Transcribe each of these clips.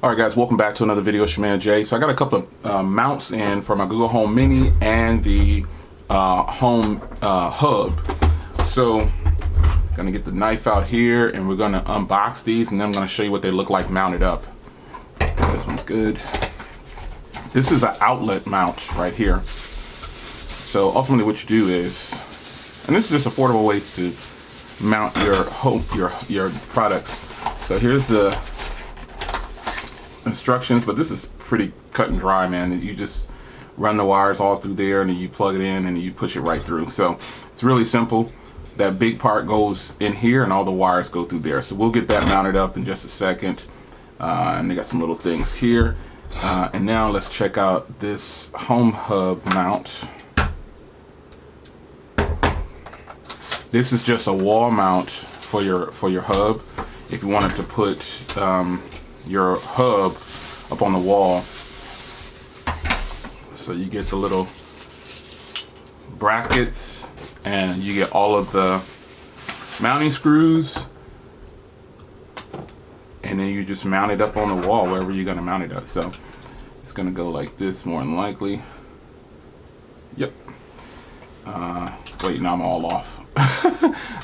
Alright guys, welcome back to another video. Shaman J. So I got a couple of mounts in for my Google Home Mini and the Home Hub. So gonna get the knife out here and we're gonna unbox these, and then I'm gonna show you what they look like mounted up. This one's good. This is an outlet mount right here. So ultimately what you do is, and this is just affordable ways to mount your home, your products. So here's the instructions, but this is pretty cut and dry, man. You just run the wires all through there and then you plug it in and you push it right through. So it's really simple. That big part goes in here and all the wires go through there. So we'll get that mounted up in just a second. And they got some little things here. And now let's check out this Home Hub mount. This is just a wall mount for your hub. If you wanted to put your hub up on the wall, so you get the little brackets and you get all of the mounting screws, and then you just mount it up on the wall wherever you're going to mount it at. So it's going to go like this more than likely. Yep. Wait, now I'm all off.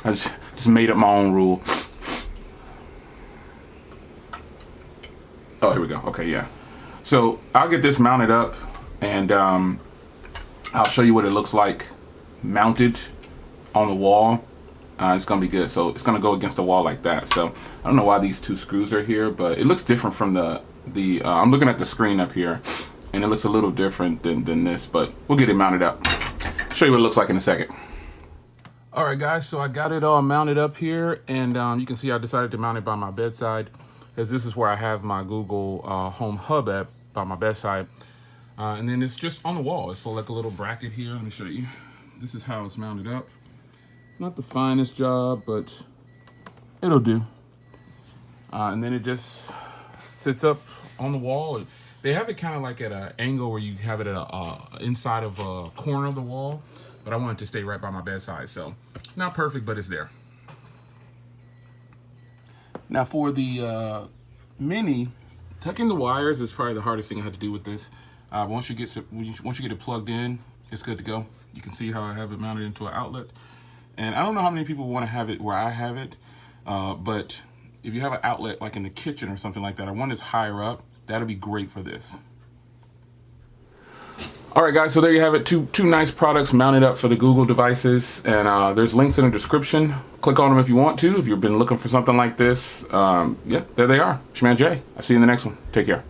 I just made up my own rule. Oh, here we go. Okay, yeah. So I'll get this mounted up and I'll show you what it looks like mounted on the wall. It's gonna be good. So it's gonna go against the wall like that. So I don't know why these two screws are here, but it looks different from the I'm looking at the screen up here and it looks a little different than this, but we'll get it mounted up. Show you what it looks like in a second. All right, guys, so I got it all mounted up here, and you can see I decided to mount it by my bedside, as this is where I have my Google Home Hub at, by my bedside. And then it's just on the wall. It's like a little bracket here. Let me show you. This is how it's mounted up. Not the finest job, but it'll do. And then it just sits up on the wall. They have it kind of like at an angle where you have it at inside of a corner of the wall, but I want it to stay right by my bedside. So not perfect, but it's there. Now for the Mini, tucking the wires is probably the hardest thing I had to do with this. Once you get it plugged in, it's good to go. You can see how I have it mounted into an outlet. And I don't know how many people want to have it where I have it, but if you have an outlet like in the kitchen or something like that, or one that's higher up, that'll be great for this. All right, guys, so there you have it. Two nice products mounted up for the Google devices, and there's links in the description. Click on them if you want to, if you've been looking for something like this. Yeah, there they are. Shaman J. I'll see you in the next one. Take care.